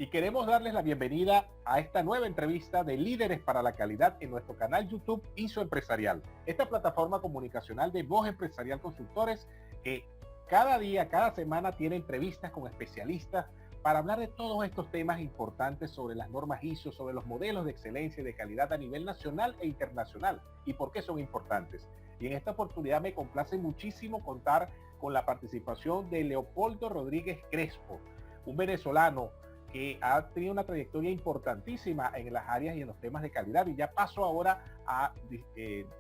y queremos darles la bienvenida a esta nueva entrevista de Líderes para la Calidad en nuestro canal YouTube ISO Empresarial, esta plataforma comunicacional de Voz Empresarial Consultores que cada día, cada semana tiene entrevistas con especialistas para hablar de todos estos temas importantes sobre las normas ISO, sobre los modelos de excelencia y de calidad a nivel nacional e internacional y por qué son importantes. Y en esta oportunidad me complace muchísimo contar con la participación de Leopoldo Rodríguez Crespo, un venezolano que ha tenido una trayectoria importantísima en las áreas y en los temas de calidad. Y ya paso ahora a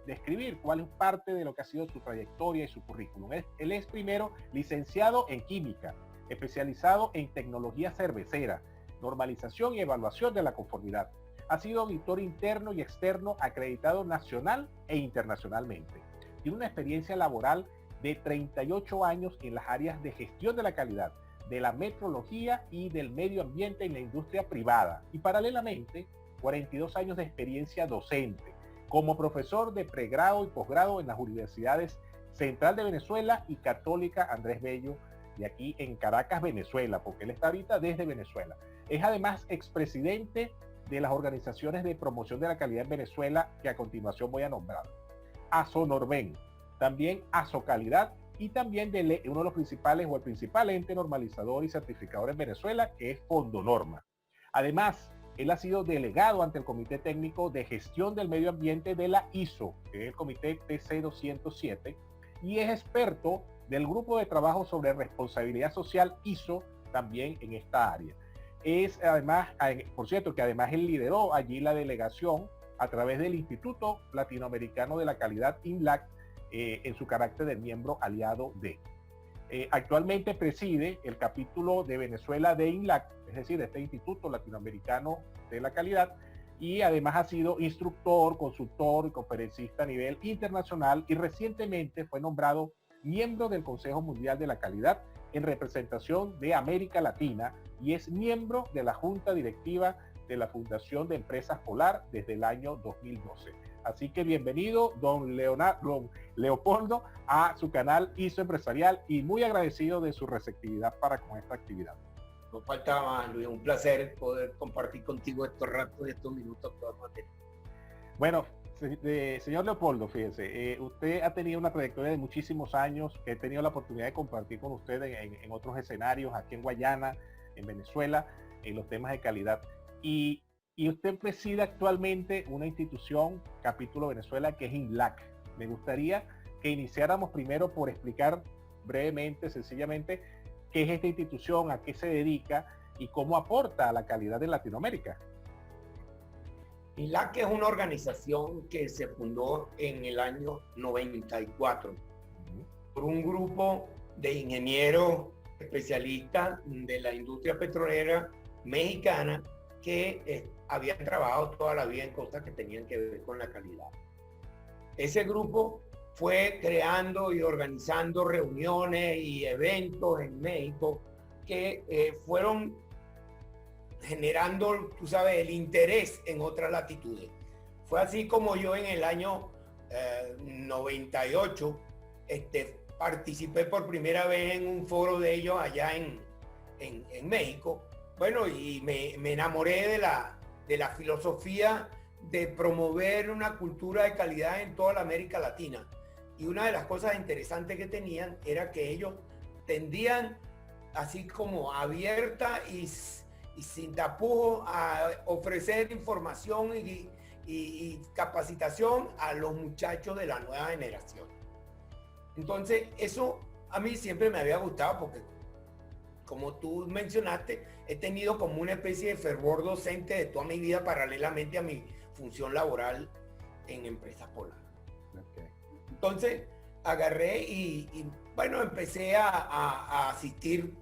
describir cuál es parte de lo que ha sido su trayectoria y su currículum. Él es primero licenciado en química, especializado en tecnología cervecera, normalización y evaluación de la conformidad. Ha sido auditor interno y externo acreditado nacional e internacionalmente. Tiene una experiencia laboral de 38 años en las áreas de gestión de la calidad, de la metrología y del medio ambiente en la industria privada. Y paralelamente, 42 años de experiencia docente como profesor de pregrado y posgrado en las universidades Central de Venezuela y Católica Andrés Bello, de aquí en Caracas, Venezuela, porque él está ahorita desde Venezuela. Es además expresidente de las organizaciones de promoción de la calidad en Venezuela, que a continuación voy a nombrar. ASONORBEN, también ASOCalidad, y también de uno de los principales o el principal ente normalizador y certificador en Venezuela, que es Fondonorma. Además, él ha sido delegado ante el Comité Técnico de Gestión del Medio Ambiente de la ISO, que es el Comité TC 207, y es experto del Grupo de Trabajo sobre Responsabilidad Social ISO, también en esta área. Es además, por cierto, que además él lideró allí la delegación a través del Instituto Latinoamericano de la Calidad, INLAC, en su carácter de miembro aliado de. Actualmente preside el capítulo de Venezuela de INLAC, es decir, de este Instituto Latinoamericano de la Calidad, y además ha sido instructor, consultor y conferencista a nivel internacional, y recientemente fue nombrado miembro del Consejo Mundial de la Calidad en representación de América Latina y es miembro de la Junta Directiva de la Fundación de Empresas Polar desde el año 2012. Así que bienvenido, don Leopoldo, a su canal ISO Empresarial y muy agradecido de su receptividad para con esta actividad. No falta más, Luis, un placer poder compartir contigo estos ratos y estos minutos que vamos a tener. Bueno, señor Leopoldo, fíjese, usted ha tenido una trayectoria de muchísimos años, que he tenido la oportunidad de compartir con usted en otros escenarios, aquí en Guayana, en Venezuela, en los temas de calidad. Y usted preside actualmente una institución, capítulo Venezuela, que es INLAC. Me gustaría que iniciáramos primero por explicar brevemente, sencillamente, qué es esta institución, a qué se dedica y cómo aporta a la calidad en Latinoamérica. INLAC es una organización que se fundó en el año 94 por un grupo de ingenieros especialistas de la industria petrolera mexicana que habían trabajado toda la vida en cosas que tenían que ver con la calidad. Ese grupo fue creando y organizando reuniones y eventos en México que fueron generando, tú sabes, el interés en otras latitudes. Fue así como yo en el año 98 participé por primera vez en un foro de ellos allá en México. Bueno, y me enamoré de la filosofía de promover una cultura de calidad en toda la América Latina. Y una de las cosas interesantes que tenían era que ellos tendían, así como abierta y sin tapujos, a ofrecer información y capacitación a los muchachos de la nueva generación. Entonces, eso a mí siempre me había gustado porque, como tú mencionaste, he tenido como una especie de fervor docente de toda mi vida paralelamente a mi función laboral en Empresas Polar. Okay. Entonces, agarré y bueno, empecé a asistir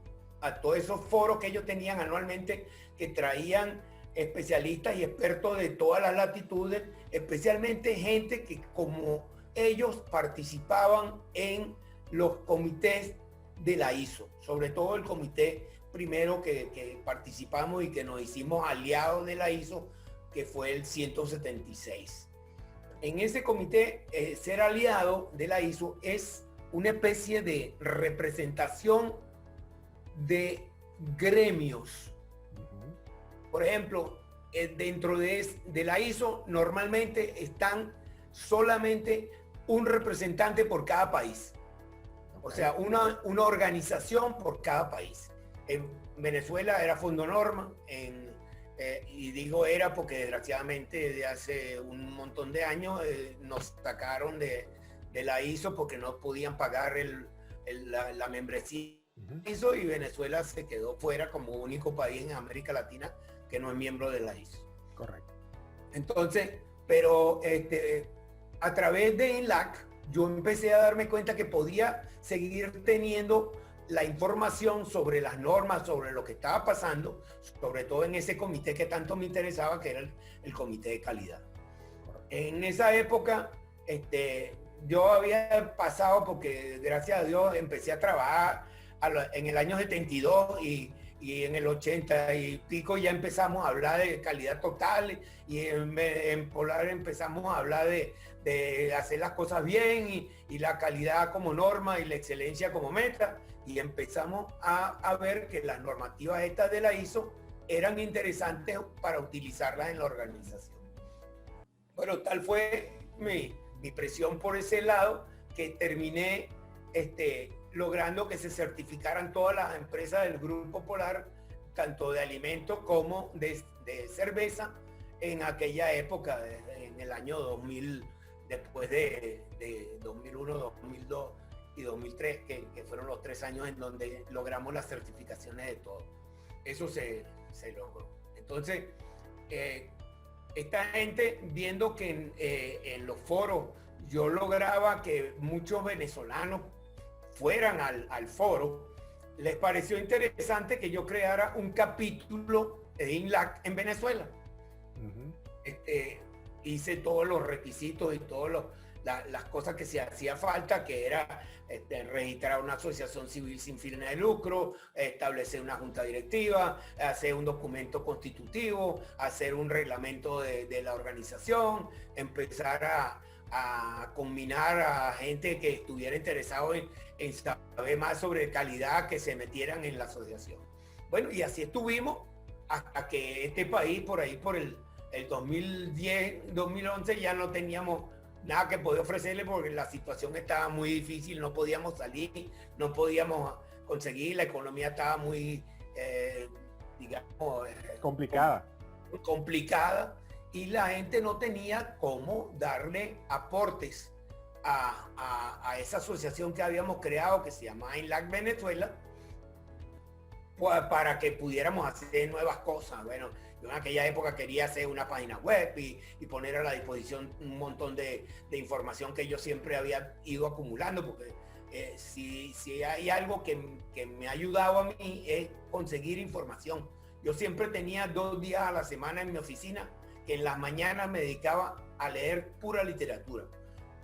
a todos esos foros que ellos tenían anualmente, que traían especialistas y expertos de todas las latitudes, especialmente gente que como ellos participaban en los comités de la ISO, sobre todo el comité primero que participamos y que nos hicimos aliados de la ISO, que fue el 176. En ese comité, ser aliado de la ISO es una especie de representación de gremios Por ejemplo, dentro de la ISO normalmente están solamente un representante por cada país. O sea, una organización por cada país. En Venezuela era Fondo Norma, y digo era porque desgraciadamente de hace un montón de años nos sacaron de la ISO porque no podían pagar la membresía ISO, y Venezuela se quedó fuera como único país en América Latina que no es miembro de la ISO. Correcto. Entonces, pero a través de INLAC yo empecé a darme cuenta que podía seguir teniendo la información sobre las normas, sobre lo que estaba pasando, sobre todo en ese comité que tanto me interesaba, que era el comité de calidad. En esa época, yo había pasado, porque gracias a Dios empecé a trabajar en el año 72 y en el 80 y pico ya empezamos a hablar de calidad total, y en Polar empezamos a hablar de hacer las cosas bien y la calidad como norma y la excelencia como meta, y empezamos a ver que las normativas estas de la ISO eran interesantes para utilizarlas en la organización. Bueno, tal fue mi presión por ese lado que terminé logrando que se certificaran todas las empresas del Grupo Polar, tanto de alimentos como de cerveza, en aquella época, en el año 2000, después de 2001, 2002 y 2003, que fueron los 3 años en donde logramos las certificaciones de todo. Eso se logró. Entonces, esta gente, viendo que en los foros yo lograba que muchos venezolanos fueran al foro, les pareció interesante que yo creara un capítulo de INLAC en Venezuela. Hice todos los requisitos y todas las cosas que se hacía falta, que era registrar una asociación civil sin fines de lucro, establecer una junta directiva, hacer un documento constitutivo, hacer un reglamento de la organización, empezar a combinar a gente que estuviera interesado en saber más sobre calidad, que se metieran en la asociación. Bueno, y así estuvimos hasta que este país, por ahí por el 2010, 2011, ya no teníamos nada que poder ofrecerle porque la situación estaba muy difícil, no podíamos salir, no podíamos conseguir, la economía estaba muy, digamos, complicada, y la gente no tenía cómo darle aportes a esa asociación que habíamos creado, que se llama INLAC Venezuela, para que pudiéramos hacer nuevas cosas. Bueno, yo en aquella época quería hacer una página web y poner a la disposición un montón de información que yo siempre había ido acumulando, porque si hay algo que me ha ayudado a mí es conseguir información. Yo siempre tenía 2 días a la semana en mi oficina, que en las mañanas me dedicaba a leer pura literatura.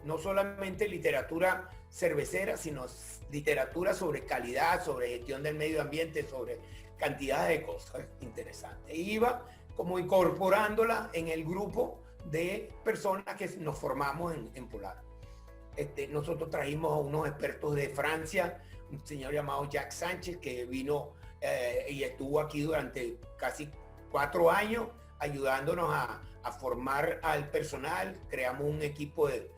No solamente literatura cervecera, sino literatura sobre calidad, sobre gestión del medio ambiente, sobre cantidad de cosas interesantes. E iba como incorporándola en el grupo de personas que nos formamos en Polar. Nosotros trajimos a unos expertos de Francia, un señor llamado Jacques Sánchez, que vino y estuvo aquí durante casi 4 años ayudándonos a formar al personal. Creamos un equipo de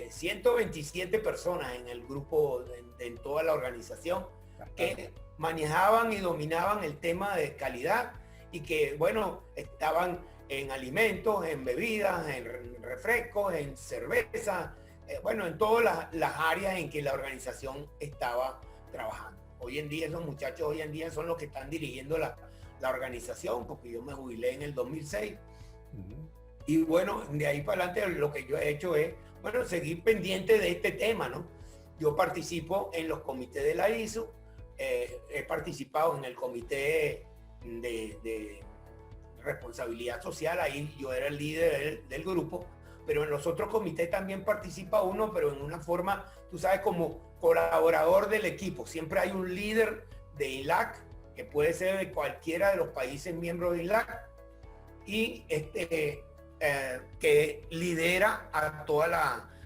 127 personas en el grupo, en toda la organización, que manejaban y dominaban el tema de calidad, y que, bueno, estaban en alimentos, en bebidas, en refrescos, en cerveza, bueno, en todas las áreas en que la organización estaba trabajando. Hoy en día, esos muchachos hoy en día son los que están dirigiendo la organización, porque yo me jubilé en el 2006. Y bueno, de ahí para adelante lo que yo he hecho es, bueno, seguir pendiente de este tema, ¿no? Yo participo en los comités de la ISO, he participado en el comité de responsabilidad social, ahí yo era el líder del grupo, pero en los otros comités también participa uno, pero en una forma, tú sabes, como colaborador del equipo. Siempre hay un líder de INLAC, que puede ser de cualquiera de los países miembros de INLAC, y que lidera a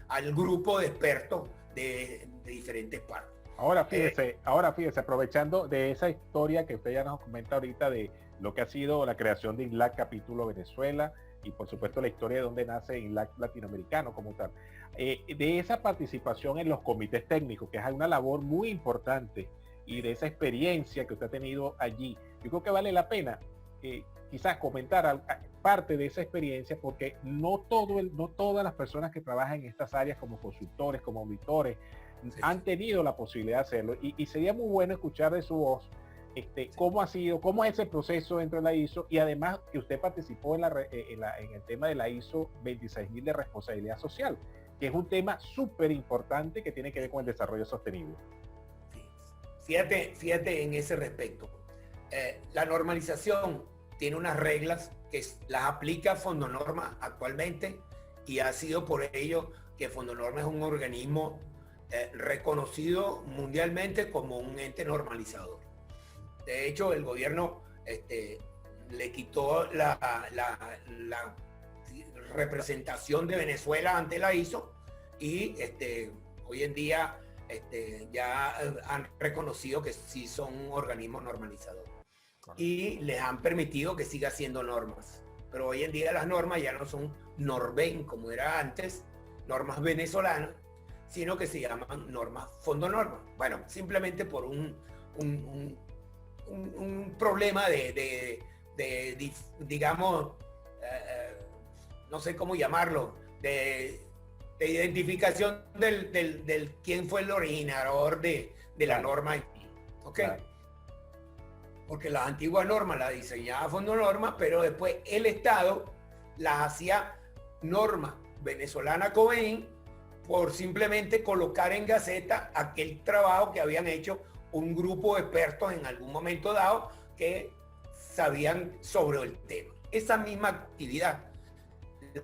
al grupo de expertos de diferentes partes. Ahora fíjese, aprovechando de esa historia que usted ya nos comenta ahorita de lo que ha sido la creación de INLAC Capítulo Venezuela y por supuesto la historia de dónde nace INLAC Latinoamericano como tal. De esa participación en los comités técnicos, que es una labor muy importante, y de esa experiencia que usted ha tenido allí, yo creo que vale la pena quizás comentar parte de esa experiencia, porque no todas las personas que trabajan en estas áreas como consultores, como auditores, han tenido la posibilidad de hacerlo, y sería muy bueno escuchar de su voz cómo ha sido, cómo es ese proceso dentro de la ISO, y además que usted participó en el tema de la ISO 26000 de responsabilidad social, que es un tema súper importante que tiene que ver con el desarrollo sostenible. Fíjate en ese respecto. La normalización tiene unas reglas que las aplica Fondonorma actualmente, y ha sido por ello que Fondonorma es un organismo reconocido mundialmente como un ente normalizador. De hecho, el gobierno le quitó la representación de Venezuela ante la ISO, y hoy en día ya han reconocido que sí son un organismo normalizador. Correcto. Y les han permitido que siga haciendo normas. Pero hoy en día las normas ya no son Norben como era antes, normas venezolanas, sino que se llaman normas Fondonorma. Bueno, simplemente por un problema digamos, no sé cómo llamarlo, de identificación del quién fue el originador de la norma. ¿Ok? Claro. Porque las antiguas normas las diseñaba Fondonorma, pero después el Estado las hacía norma venezolana COVEIN por simplemente colocar en Gaceta aquel trabajo que habían hecho un grupo de expertos en algún momento dado que sabían sobre el tema. Esa misma actividad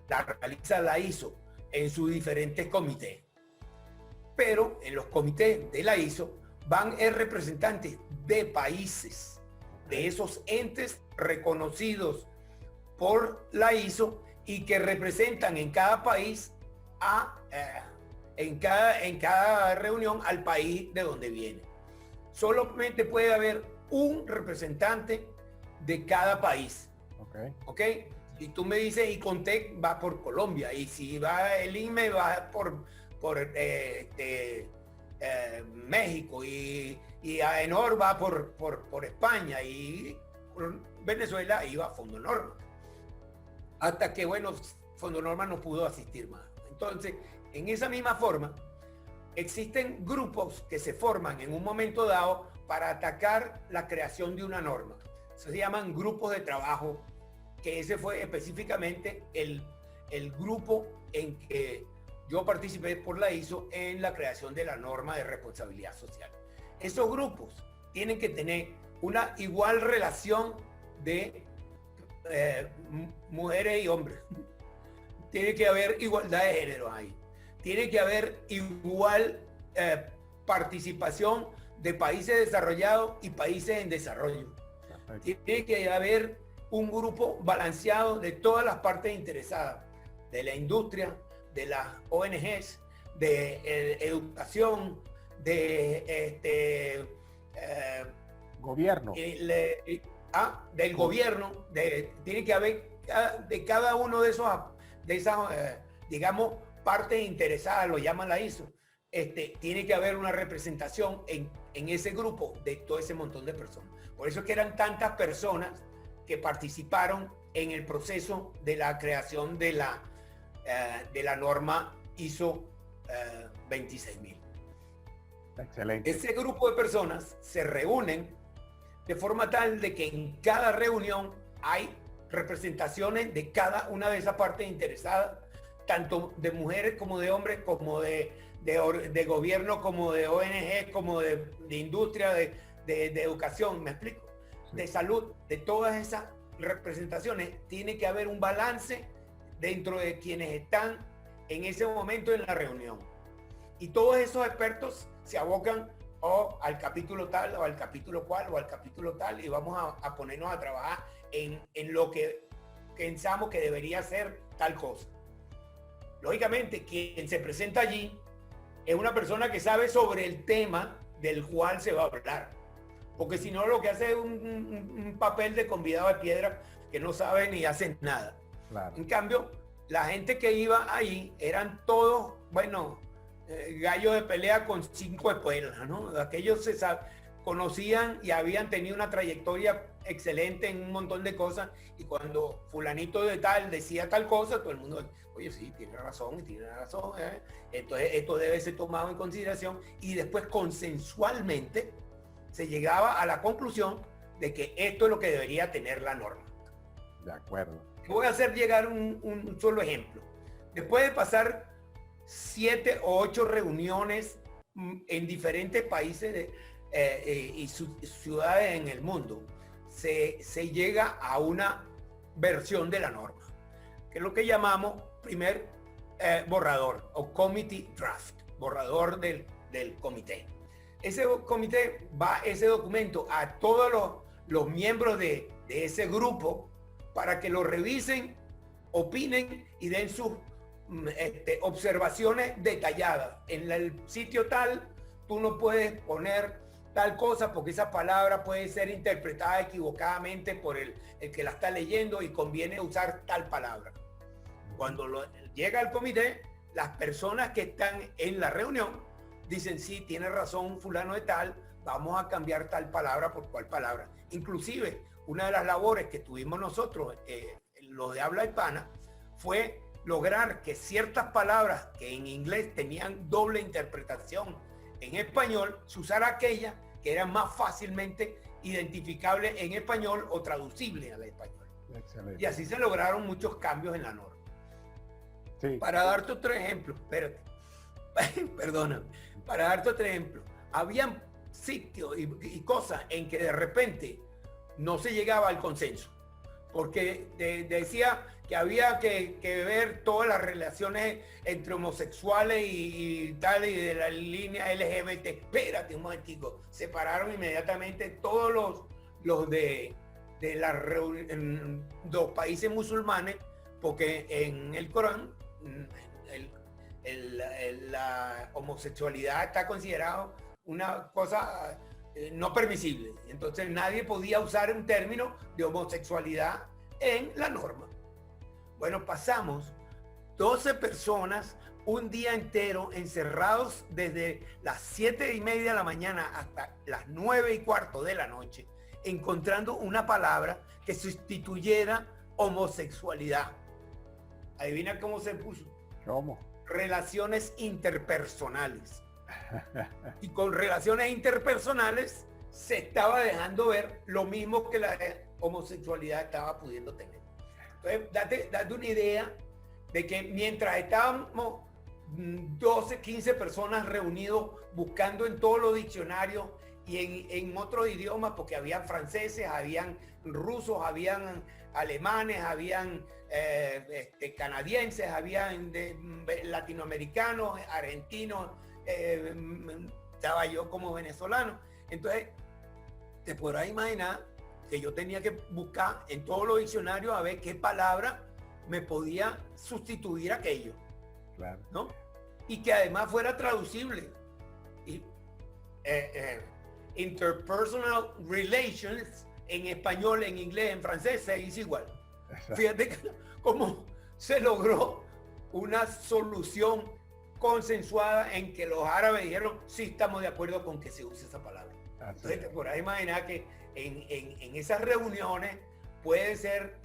la realiza la ISO en sus diferentes comités. Pero en los comités de la ISO van representantes de países, de esos entes reconocidos por la ISO y que representan en cada país en cada reunión al país de donde viene. Solamente puede haber un representante de cada país. ¿Ok? Y tú me dices, y Contec va por Colombia, y si va el INME va por México, y AENOR va por España, y por Venezuela iba a Fondonorma. Hasta que, bueno, Fondonorma no pudo asistir más. Entonces, en esa misma forma, existen grupos que se forman en un momento dado para atacar la creación de una norma. Se llaman grupos de trabajo, que ese fue específicamente el grupo en que yo participé por la ISO en la creación de la norma de responsabilidad social. Esos grupos tienen que tener una igual relación de mujeres y hombres. Tiene que haber igualdad de género ahí. Tiene que haber igual participación de países desarrollados y países en desarrollo. Tiene que haber un grupo balanceado de todas las partes interesadas, de la industria, de las ONGs, de educación, de gobierno. Del gobierno. Tiene que haber de cada uno de esas, digamos, partes interesadas, lo llaman la ISO. Tiene que haber una representación en ese grupo de todo ese montón de personas. Por eso es que eran tantas personas que participaron en el proceso de la creación de la norma ISO 26000. Excelente. Ese grupo de personas se reúnen de forma tal de que en cada reunión hay representaciones de cada una de esas partes interesadas, tanto de mujeres como de hombres, como de gobierno, como de ONG, como de industria, de educación, ¿me explico? De salud, de todas esas representaciones, tiene que haber un balance dentro de quienes están en ese momento en la reunión. Y todos esos expertos se abocan al capítulo tal, o al capítulo cual, o al capítulo tal, y vamos a ponernos a trabajar en lo que pensamos que debería ser tal cosa. Lógicamente, quien se presenta allí es una persona que sabe sobre el tema del cual se va a hablar. porque si no lo que hace es un papel de convidado de piedra que no sabe ni hace nada. Claro. En cambio, la gente que iba ahí eran todos, bueno, gallos de pelea con 5 espuelas, ¿no? Aquellos conocían y habían tenido una trayectoria excelente en un montón de cosas, y cuando fulanito de tal decía tal cosa, todo el mundo, oye, sí, tiene razón, ¿eh? Entonces esto debe ser tomado en consideración, y después consensualmente se llegaba a la conclusión de que esto es lo que debería tener la norma. De acuerdo. Voy a hacer llegar un solo ejemplo. Después de pasar 7 o 8 reuniones en diferentes países y ciudades en el mundo, se llega a una versión de la norma, que es lo que llamamos primer borrador o committee draft, borrador del comité. Ese comité va ese documento a todos los miembros de ese grupo para que lo revisen, opinen y den sus observaciones detalladas. En el sitio tal, tú no puedes poner tal cosa porque esa palabra puede ser interpretada equivocadamente por el que la está leyendo y conviene usar tal palabra. Cuando llega al comité, las personas que están en la reunión dicen, sí, tiene razón fulano de tal, vamos a cambiar tal palabra por cual palabra. Inclusive, una de las labores que tuvimos nosotros, los de habla hispana, fue lograr que ciertas palabras que en inglés tenían doble interpretación en español, se usara aquella que era más fácilmente identificable en español o traducible al español. Excelente. Y así se lograron muchos cambios en la norma. Sí. Para darte otro ejemplo, espérate, perdona, para darte otro ejemplo, habían sitios y cosas en que de repente no se llegaba al consenso, porque decía que había que ver todas las relaciones entre homosexuales y tal, y de la línea LGBT. Espérate un momentico, separaron inmediatamente todos los de los países musulmanes, porque en el Corán la homosexualidad está considerado una cosa no permisible. Entonces nadie podía usar un término de homosexualidad en la norma. Bueno, pasamos 12 personas un día entero encerrados desde las 7:30 de la mañana hasta las 9:15 de la noche, encontrando una palabra que sustituyera homosexualidad. Adivina cómo se puso. ¿Cómo? Relaciones interpersonales. Y con relaciones interpersonales se estaba dejando ver lo mismo que la homosexualidad estaba pudiendo tener. Entonces, date una idea de que mientras estábamos 12, 15 personas reunidos buscando en todos los diccionarios y en otros idiomas, porque habían franceses, habían rusos, habían alemanes, habían canadienses, habían latinoamericanos, argentinos, estaba yo como venezolano. Entonces, te podrás imaginar que yo tenía que buscar en todos los diccionarios a ver qué palabra me podía sustituir aquello. Claro. ¿No? Y que además fuera traducible. Y, interpersonal relations en español, en inglés, en francés se dice igual. Fíjate cómo se logró una solución consensuada en que los árabes dijeron, sí, estamos de acuerdo con que se use esa palabra. Entonces te podrás imaginar que en esas reuniones puede ser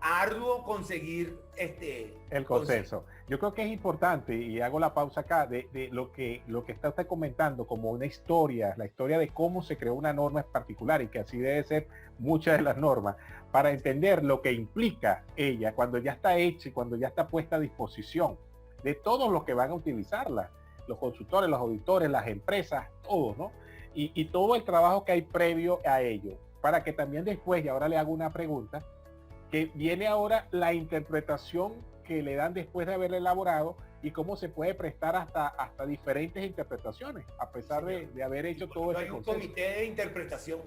arduo conseguir el consenso. Yo creo que es importante, y hago la pausa acá, de lo que está usted comentando como una historia, la historia de cómo se creó una norma en particular, y que así debe ser muchas de las normas, para entender lo que implica ella cuando ya está hecha y cuando ya está puesta a disposición de todos los que van a utilizarla, los consultores, los auditores, las empresas, todos, ¿no? Y todo el trabajo que hay previo a ello, para que también después, y ahora le hago una pregunta, que viene ahora la interpretación que le dan después de haberla elaborado y cómo se puede prestar hasta diferentes interpretaciones, a pesar de haber hecho todo ese proceso. Hay un comité de interpretación,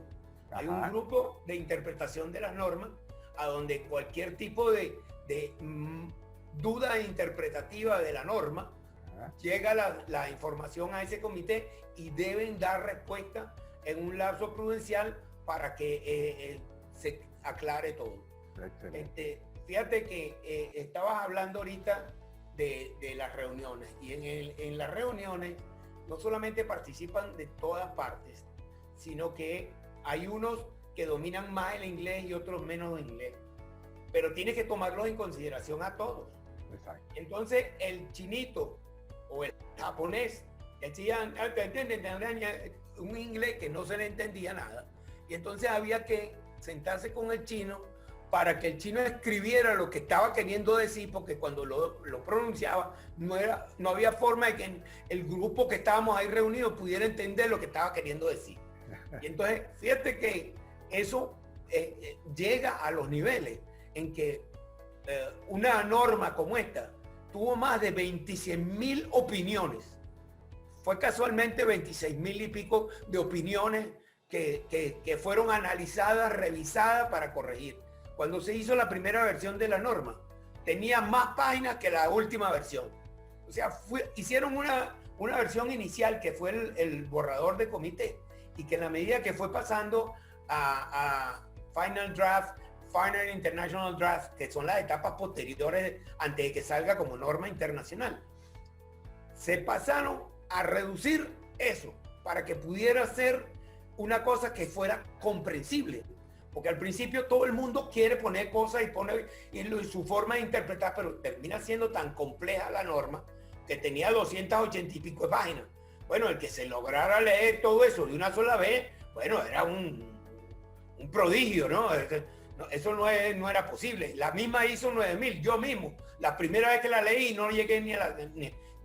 hay un grupo de interpretación de las normas, a donde cualquier tipo de duda interpretativa de la norma, llega la información a ese comité y deben dar respuesta en un lapso prudencial para que se aclare todo. Fíjate que estabas hablando ahorita de las reuniones, y en las reuniones no solamente participan de todas partes, sino que hay unos que dominan más el inglés y otros menos el inglés, pero tienes que tomarlos en consideración a todos. Exacto. Entonces el chinito o el japonés decían un inglés que no se le entendía nada, y entonces había que sentarse con el chino para que el chino escribiera lo que estaba queriendo decir, porque cuando lo pronunciaba no había forma de que el grupo que estábamos ahí reunidos pudiera entender lo que estaba queriendo decir. Y entonces fíjate que eso llega a los niveles en que una norma como esta tuvo más de 26.000 opiniones. Fue casualmente 26.000 y pico de opiniones que fueron analizadas, revisadas para corregir. Cuando se hizo la primera versión de la norma, tenía más páginas que la última versión. O sea, hicieron una versión inicial que fue el borrador de comité, y que en la medida que fue pasando a Final Draft, Final International Draft, que son las etapas posteriores antes de que salga como norma internacional, se pasaron a reducir eso para que pudiera ser una cosa que fuera comprensible. Porque al principio todo el mundo quiere poner cosas y su forma de interpretar, pero termina siendo tan compleja la norma que tenía 280 y pico de páginas. Bueno, el que se lograra leer todo eso de una sola vez, bueno, era un prodigio, ¿no? Eso no era posible. La misma ISO 9000, yo mismo, la primera vez que la leí no llegué ni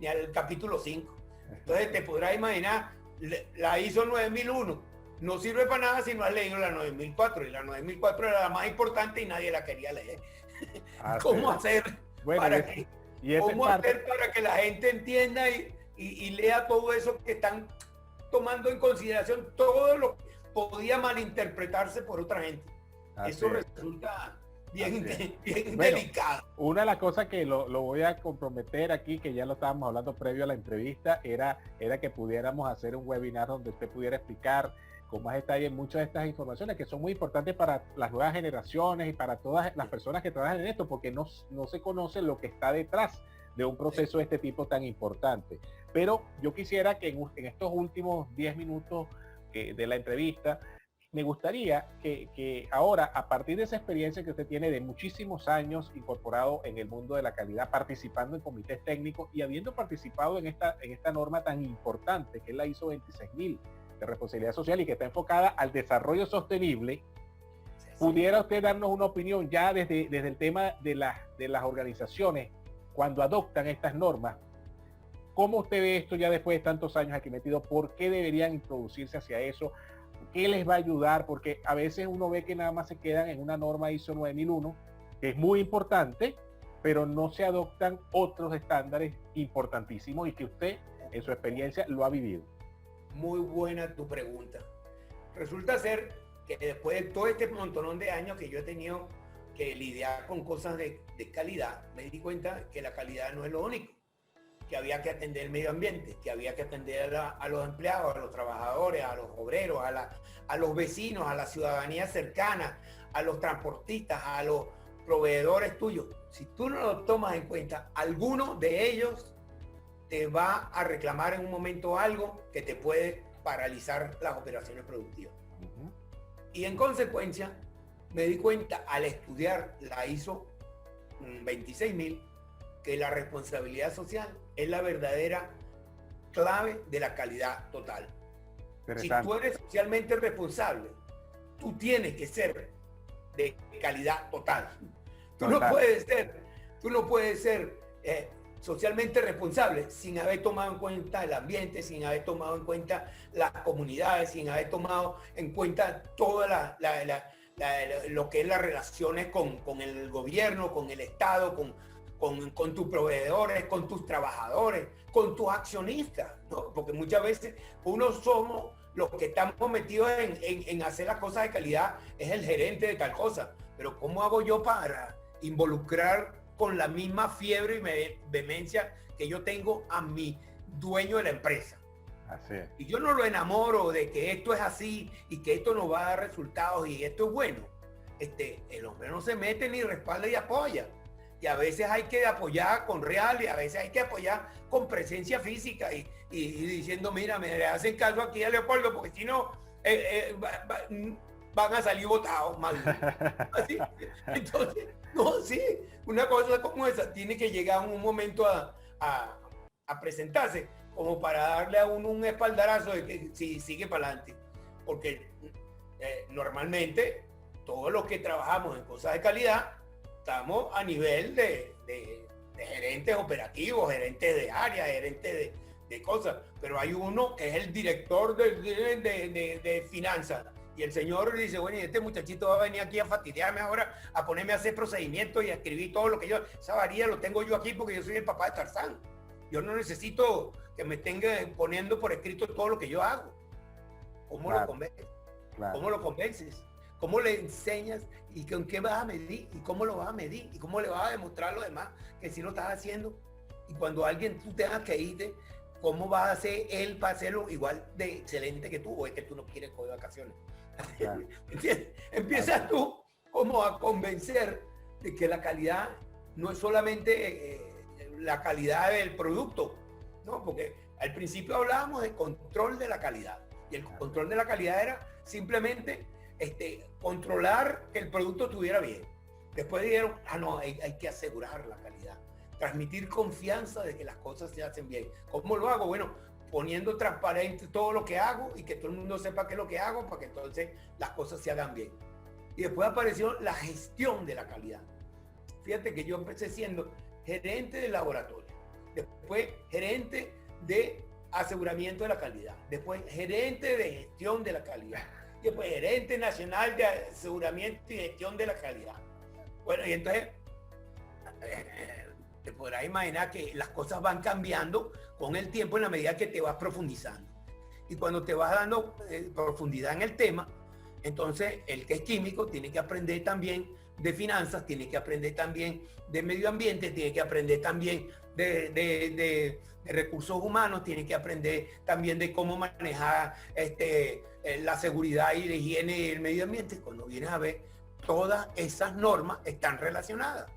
al capítulo 5. Entonces te podrás imaginar, la ISO 9001 no sirve para nada si no has leído la 9004, y la 9004 era la más importante y nadie la quería leer. ¿Cómo hacer para que la gente entienda y lea todo eso que están tomando en consideración, todo lo que podía malinterpretarse por otra gente? Eso resulta bien delicado. Una de las cosas que lo voy a comprometer aquí, que ya lo estábamos hablando previo a la entrevista, era que pudiéramos hacer un webinar donde usted pudiera explicar con más detalle muchas de estas informaciones que son muy importantes para las nuevas generaciones y para todas las personas que trabajan en esto, porque no se conoce lo que está detrás de un proceso de este tipo tan importante. Pero yo quisiera que en estos últimos 10 minutos de la entrevista, me gustaría que ahora, a partir de esa experiencia que usted tiene de muchísimos años incorporado en el mundo de la calidad, participando en comités técnicos y habiendo participado en esta norma tan importante que es la ISO 26000 de responsabilidad social y que está enfocada al desarrollo sostenible, ¿pudiera usted darnos una opinión ya desde el tema de las organizaciones cuando adoptan estas normas? ¿Cómo usted ve esto ya después de tantos años aquí metido? ¿Por qué deberían introducirse hacia eso? ¿Qué les va a ayudar? Porque a veces uno ve que nada más se quedan en una norma ISO 9001, que es muy importante, pero no se adoptan otros estándares importantísimos y que usted, en su experiencia, lo ha vivido. Muy buena tu pregunta. Resulta ser que después de todo este montonón de años que yo he tenido que lidiar con cosas de calidad, me di cuenta que la calidad no es lo único, que había que atender el medio ambiente, que había que atender a los empleados, a los trabajadores, a los obreros, a los vecinos, a la ciudadanía cercana, a los transportistas, a los proveedores tuyos. Si tú no lo tomas en cuenta, alguno de ellos te va a reclamar en un momento algo que te puede paralizar las operaciones productivas. Y en consecuencia, me di cuenta al estudiar la ISO 26000 que la responsabilidad social es la verdadera clave de la calidad total. Si tú eres socialmente responsable, tú tienes que ser de calidad total. Tú no puedes ser socialmente responsable sin haber tomado en cuenta el ambiente, sin haber tomado en cuenta las comunidades, sin haber tomado en cuenta toda lo que es las relaciones con el gobierno, con el Estado, con tus proveedores, con tus trabajadores, con tus accionistas, ¿no? Porque muchas veces uno somos los que estamos metidos en hacer las cosas de calidad, es el gerente de tal cosa, pero ¿cómo hago yo para involucrar con la misma fiebre y vehemencia que yo tengo a mi dueño de la empresa? Así es. Y yo no lo enamoro de que esto es así y que esto nos va a dar resultados y esto es bueno. El hombre no se mete ni respalda y apoya. Y a veces hay que apoyar con real y a veces hay que apoyar con presencia física y diciendo, mira, me hacen caso aquí a Leopoldo porque si no van a salir votados mal. Así. Entonces, no, sí, una cosa como esa tiene que llegar en un momento a presentarse como para darle a uno un espaldarazo de que si sigue para adelante. Porque normalmente todos los que trabajamos en cosas de calidad estamos a nivel de gerentes operativos, gerentes de área, gerentes de cosas, pero hay uno que es el director de finanzas y el señor dice, bueno, y este muchachito va a venir aquí a fastidiarme ahora, a ponerme a hacer procedimientos y a escribir todo lo que yo, esa varilla lo tengo yo aquí porque yo soy el papá de Tarzán. Yo no necesito que me estén poniendo por escrito todo lo que yo hago. ¿Cómo Claro, lo convences? claro. ¿Cómo lo convences? ¿Cómo le enseñas y con qué vas a medir y cómo lo vas a medir y cómo le vas a demostrar a los demás que sí lo estás haciendo? Y cuando alguien tú tengas que irte, ¿cómo va a hacer él para hacerlo igual de excelente que tú? ¿O es que tú no quieres coger vacaciones? Claro. ¿Entiendes? Empiezas tú como a convencer de que la calidad no es solamente la calidad del producto, ¿no? Porque al principio hablábamos de control de la calidad y el control de la calidad era simplemente controlar que el producto estuviera bien. Después dijeron, no, hay que asegurar la calidad, transmitir confianza de que las cosas se hacen bien. ¿Cómo lo hago? Bueno, poniendo transparente todo lo que hago y que todo el mundo sepa qué es lo que hago para que entonces las cosas se hagan bien. Y después apareció la gestión de la calidad. Fíjate que yo empecé siendo gerente de laboratorio, después gerente de aseguramiento de la calidad, después gerente de gestión de la calidad, y después gerente nacional de aseguramiento y gestión de la calidad. Bueno, y entonces te podrás imaginar que las cosas van cambiando con el tiempo en la medida que te vas profundizando. Y cuando te vas dando profundidad en el tema, entonces el que es químico tiene que aprender también de finanzas, tiene que aprender también de medio ambiente, tiene que aprender también de recursos humanos, tiene que aprender también de cómo manejar la seguridad y la higiene y el medio ambiente. Cuando vienes a ver, todas esas normas están relacionadas.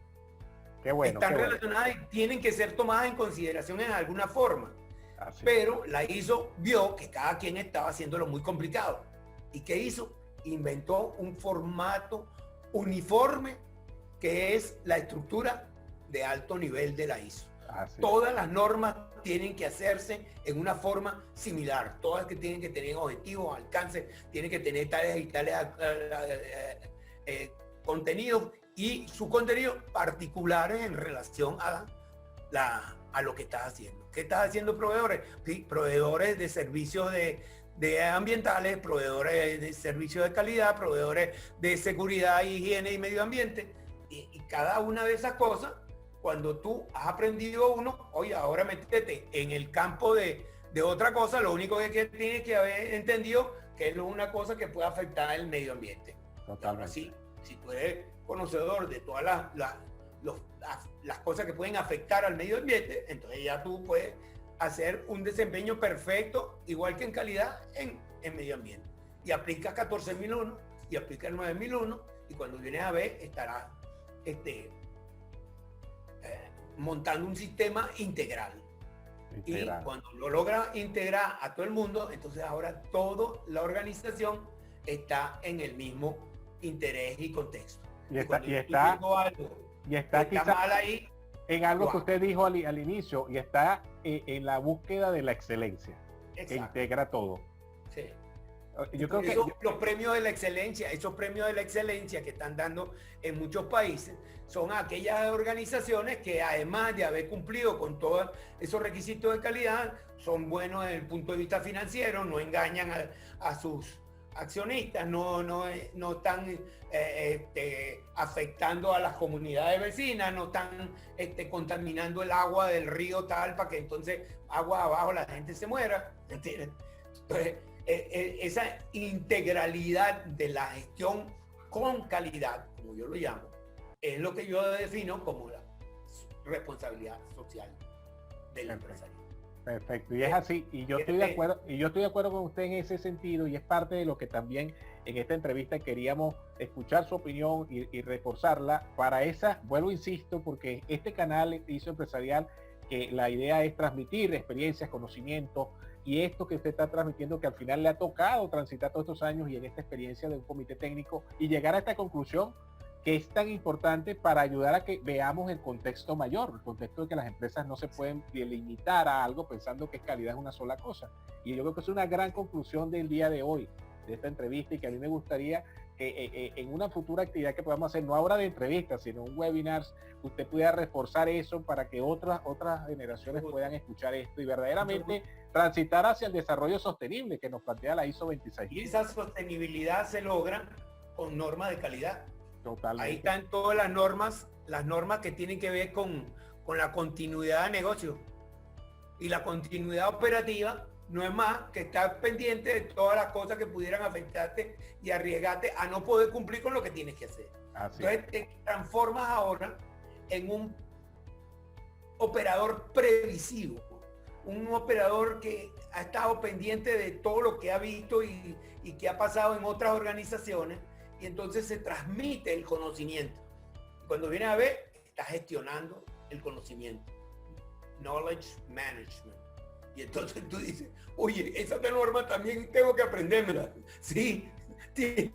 Qué bueno. Están qué relacionadas bueno. y tienen que ser tomadas en consideración en alguna forma. Así. Pero la ISO vio que cada quien estaba haciéndolo muy complicado. ¿Y qué hizo? Inventó un formato uniforme que es la estructura de alto nivel de la ISO. Así. Todas las normas tienen que hacerse en una forma similar. Todas que tienen que tener objetivos, alcances, tienen que tener tales y tales contenidos y su contenido particulares en relación a lo que estás haciendo. ¿Qué estás haciendo, proveedores? Sí, proveedores de servicios de ambientales, proveedores de servicios de calidad, proveedores de seguridad, higiene y medio ambiente. Y cada una de esas cosas, cuando tú has aprendido uno, oye, ahora métete en el campo de otra cosa, lo único que tienes que haber entendido que es una cosa que puede afectar el medio ambiente. Totalmente. Así, si tú eres conocedor de todas las cosas que pueden afectar al medio ambiente, entonces ya tú puedes hacer un desempeño perfecto, igual que en calidad, en medio ambiente. Y aplicas 14.001 y aplicas 9.001 y cuando vienes a ver estarás montando un sistema integral. Y cuando lo logras integrar a todo el mundo, entonces ahora toda la organización está en el mismo interés y contexto. Y está quizás mal ahí, en algo que usted dijo al inicio, y está en la búsqueda de la excelencia. Exacto. Que integra todo. Sí. Yo creo que los premios de la excelencia, esos premios de la excelencia que están dando en muchos países, son aquellas organizaciones que además de haber cumplido con todos esos requisitos de calidad, son buenos desde el punto de vista financiero, no engañan a sus accionistas, no están afectando a las comunidades vecinas, no están contaminando el agua del río tal para que entonces agua abajo la gente se muera, ¿entiendes? Entonces, esa integralidad de la gestión con calidad, como yo lo llamo, es lo que yo defino como la responsabilidad social del empresario. Perfecto, y es así, y yo estoy de acuerdo, con usted en ese sentido, y es parte de lo que también en esta entrevista queríamos escuchar su opinión y reforzarla. Para esa, vuelvo, insisto, porque este canal hizo empresarial, que la idea es transmitir experiencias, conocimientos, y esto que usted está transmitiendo, que al final le ha tocado transitar todos estos años y en esta experiencia de un comité técnico y llegar a esta conclusión, que es tan importante para ayudar a que veamos el contexto mayor, el contexto de que las empresas no se pueden limitar a algo pensando que calidad es una sola cosa. Y yo creo que es una gran conclusión del día de hoy, de esta entrevista, y que a mí me gustaría que en una futura actividad que podamos hacer, no ahora de entrevistas, sino un webinar, usted pudiera reforzar eso para que otras generaciones puedan escuchar esto y verdaderamente transitar hacia el desarrollo sostenible que nos plantea la ISO 26. Y esa sostenibilidad se logra con normas de calidad. Totalmente. Ahí están todas las normas que tienen que ver con la continuidad de negocio. Y la continuidad operativa no es más que estar pendiente de todas las cosas que pudieran afectarte y arriesgarte a no poder cumplir con lo que tienes que hacer. Entonces te transformas ahora en un operador previsivo, un operador que ha estado pendiente de todo lo que ha visto y que ha pasado en otras organizaciones, y entonces se transmite el conocimiento. Cuando vienes a ver, está gestionando el conocimiento. Knowledge management. Y entonces tú dices, oye, esa norma también tengo que aprendérmela. Sí, tienes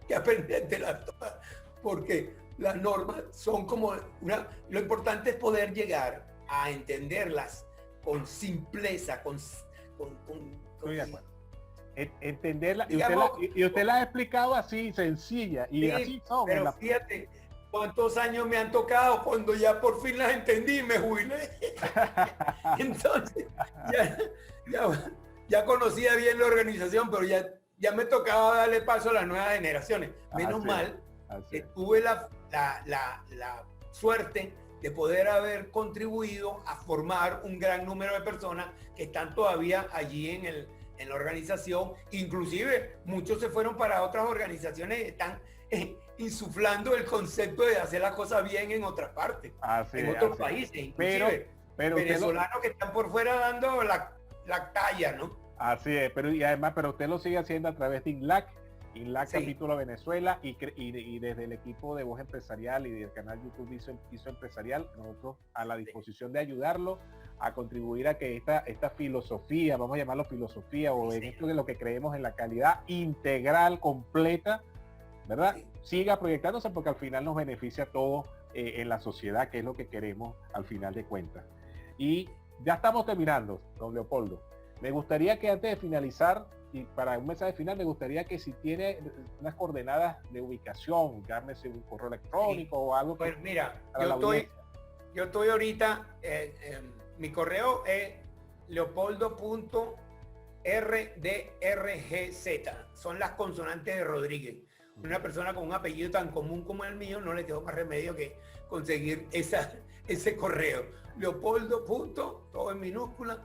que aprendértela todas, porque las normas son como lo importante es poder llegar a entenderlas con simpleza, Estoy de acuerdo. Entenderla, digamos, y usted la ha explicado así, sencilla, y sí, así son. Pero fíjate cuántos años me han tocado cuando ya por fin las entendí y me jubilé. Entonces ya conocía bien la organización, pero ya me tocaba darle paso a las nuevas generaciones. Menos mal que tuve la suerte de poder haber contribuido a formar un gran número de personas que están todavía allí en la organización. Inclusive muchos se fueron para otras organizaciones y están insuflando el concepto de hacer las cosas bien en otras partes, en otros países, inclusive venezolanos que están por fuera dando la talla, ¿no? Así es, pero usted lo sigue haciendo a través de INLAC capítulo Venezuela, y desde el equipo de Voz Empresarial y del canal YouTube ISO Empresarial, nosotros a la disposición de ayudarlo a contribuir a que esta filosofía, vamos a llamarlo filosofía, o en esto de lo que creemos en la calidad integral, completa, ¿verdad? Siga proyectándose, porque al final nos beneficia a todos en la sociedad, que es lo que queremos al final de cuentas. Y ya estamos terminando, don Leopoldo. Me gustaría que antes de finalizar, y para un mensaje final, me gustaría que si tiene unas coordenadas de ubicación, llámese un correo electrónico o algo. Pues mira, yo estoy ahorita, mi correo es leopoldo.rdrgz, son las consonantes de Rodríguez. Una persona con un apellido tan común como el mío no le quedó más remedio que conseguir ese correo. Leopoldo. Todo en minúscula,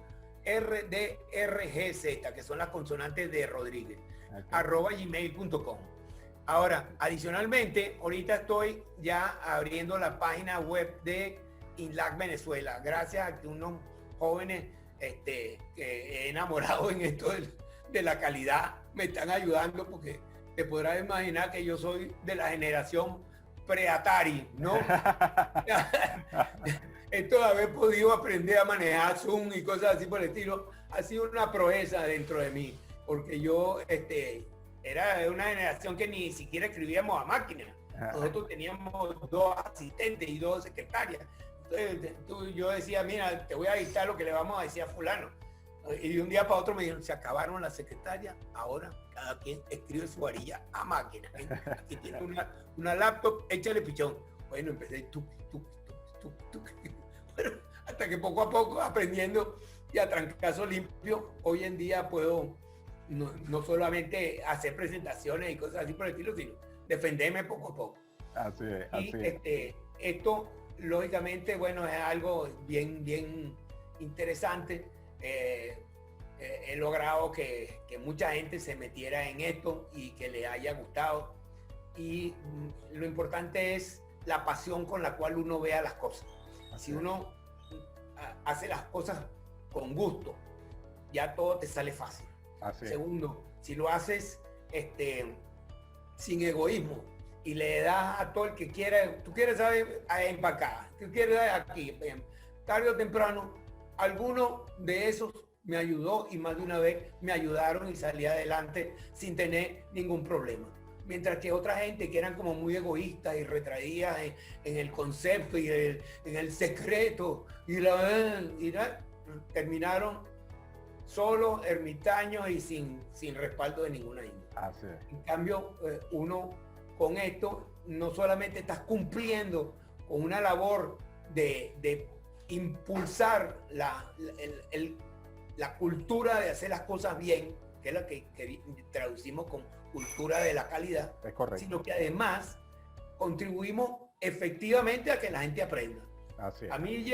rdrgz, que son las consonantes de Rodríguez, @gmail.com. Ahora, adicionalmente, ahorita estoy ya abriendo la página web de INLAC Venezuela, gracias a que unos jóvenes que he enamorado en esto de la calidad me están ayudando, porque te podrás imaginar que yo soy de la generación pre-Atari, ¿no? Esto de haber podido aprender a manejar Zoom y cosas así por el estilo ha sido una proeza dentro de mí, porque yo era de una generación que ni siquiera escribíamos a máquina. Nosotros teníamos 2 asistentes y 2 secretarias. Entonces yo decía, mira, te voy a dictar lo que le vamos a decir a fulano. Y de un día para otro me dijeron, se acabaron las secretarias, ahora cada quien escribe su varilla a máquina. Aquí tiene una laptop, échale pichón. Bueno, empecé bueno, hasta que poco a poco, aprendiendo y a trancazo limpio, hoy en día puedo no solamente hacer presentaciones y cosas así por el estilo, sino defenderme poco a poco. Así es, y esto, lógicamente, bueno, es algo bien interesante. He logrado que mucha gente se metiera en esto y que le haya gustado, y lo importante es la pasión con la cual uno vea las cosas. Si uno hace las cosas con gusto, ya todo te sale fácil. Así es. Segundo, si lo haces sin egoísmo y le das a todo el que quiera, tú quieres saber empacar, tú quieres aquí, tarde o temprano, alguno de esos me ayudó y más de una vez me ayudaron y salí adelante sin tener ningún problema. Mientras que otra gente que eran como muy egoístas y retraídas en el concepto y en el secreto y terminaron solos, ermitaños y sin respaldo de ninguna índole. Así es. En cambio, uno con esto no solamente estás cumpliendo con una labor de impulsar la cultura de hacer las cosas bien, que es la que traducimos con cultura de la calidad, Es correcto. sino que además contribuimos efectivamente a que la gente aprenda. Así es. A mí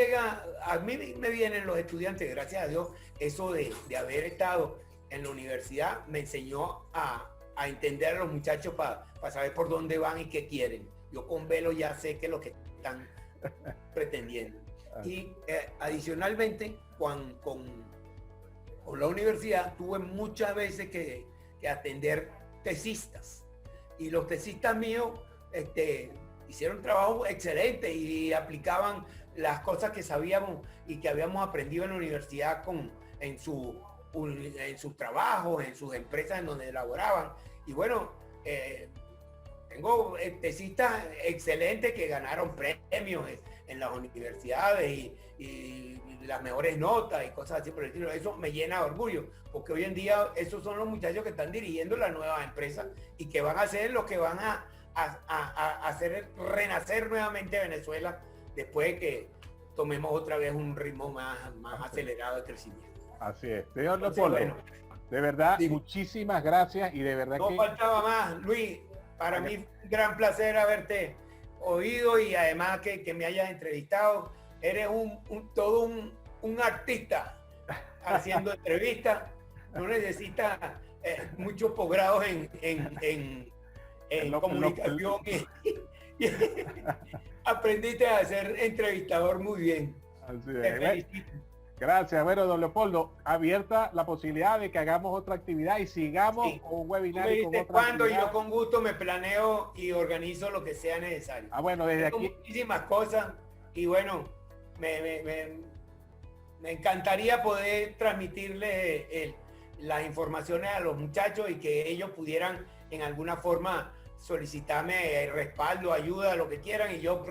me vienen los estudiantes, gracias a Dios, eso de haber estado en la universidad me enseñó a entender a los muchachos para saber por dónde van y qué quieren. Yo con Velo ya sé qué es lo que están pretendiendo. Y adicionalmente, con la universidad tuve muchas veces que atender tesistas. Y los tesistas míos hicieron trabajo excelente y aplicaban las cosas que sabíamos y que habíamos aprendido en la universidad en sus trabajos, en sus empresas en donde laboraban. Y bueno, tengo tesistas excelentes que ganaron premios en las universidades y las mejores notas y cosas así por el estilo. Eso me llena de orgullo, porque hoy en día esos son los muchachos que están dirigiendo las nuevas empresas y que van a ser los que van a hacer renacer nuevamente Venezuela después de que tomemos otra vez un ritmo más acelerado de crecimiento. Así es. Señor Leopoldo, bueno, de verdad, muchísimas gracias y de verdad no faltaba más, Luis. Para mí, gran placer haberte oído y además que me hayas entrevistado. Eres todo un artista haciendo entrevistas. No necesitas muchos posgrados en comunicación. Y aprendiste a ser entrevistador muy bien. Así es. Gracias. Bueno, don Leopoldo, abierta la posibilidad de que hagamos otra actividad y sigamos con un webinar. Y con otra actividad. Y yo con gusto me planeo y organizo lo que sea necesario. Bueno, desde aquí. Muchísimas cosas y bueno, me encantaría poder transmitirle las informaciones a los muchachos y que ellos pudieran en alguna forma solicitarme respaldo, ayuda, lo que quieran y yo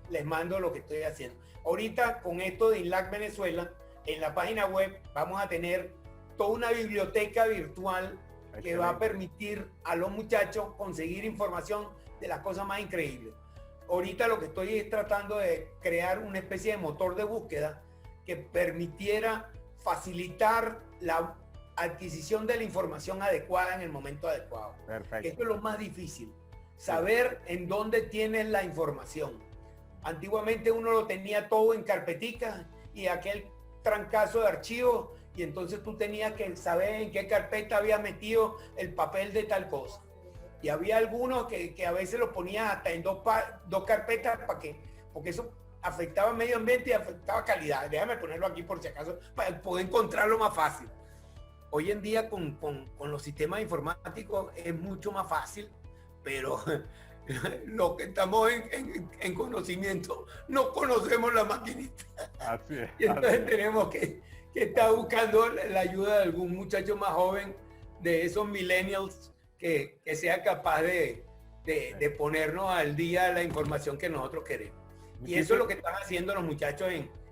les mando lo que estoy haciendo. Ahorita con esto de INLAC Venezuela, en la página web vamos a tener toda una biblioteca virtual que va a permitir a los muchachos conseguir información de las cosas más increíbles. Ahorita lo que estoy es tratando de crear una especie de motor de búsqueda que permitiera facilitar la adquisición de la información adecuada en el momento adecuado. Perfecto. Esto es lo más difícil, saber en dónde tienes la información. Antiguamente uno lo tenía todo en carpeticas y aquel trancazo de archivos y entonces tú tenías que saber en qué carpeta había metido el papel de tal cosa. Y había algunos que a veces lo ponían hasta en dos carpetas porque eso afectaba medio ambiente y afectaba calidad. Déjame ponerlo aquí por si acaso para poder encontrarlo más fácil. Hoy en día con los sistemas informáticos es mucho más fácil, pero los que estamos en conocimiento no conocemos la maquinita. Así es, y entonces así tenemos que estar buscando la ayuda de algún muchacho más joven de esos millennials que sea capaz de ponernos al día la información que nosotros queremos. Y eso es lo que están haciendo los muchachos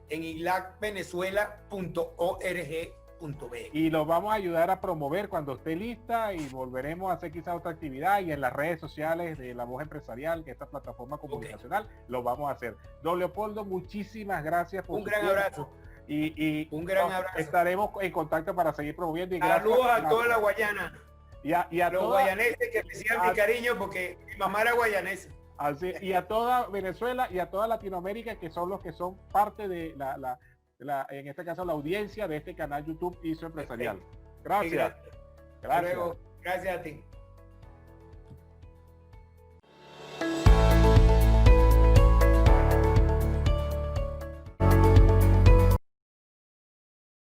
en ilacvenezuela.org.be. Y los vamos a ayudar a promover cuando esté lista y volveremos a hacer quizás otra actividad y en las redes sociales de La Voz Empresarial, que esta plataforma comunicacional, lo vamos a hacer. Don Leopoldo, muchísimas gracias por un gran abrazo. Y un gran abrazo. Estaremos en contacto para seguir promoviendo. Y saludos a toda la Guayana. Y a los guayaneses que reciban mi cariño porque mi mamá era guayanesa. Así, y a toda Venezuela y a toda Latinoamérica, que son los que son parte de en este caso la audiencia de este canal YouTube ISO Empresarial. Gracias. Gracias. Gracias a ti.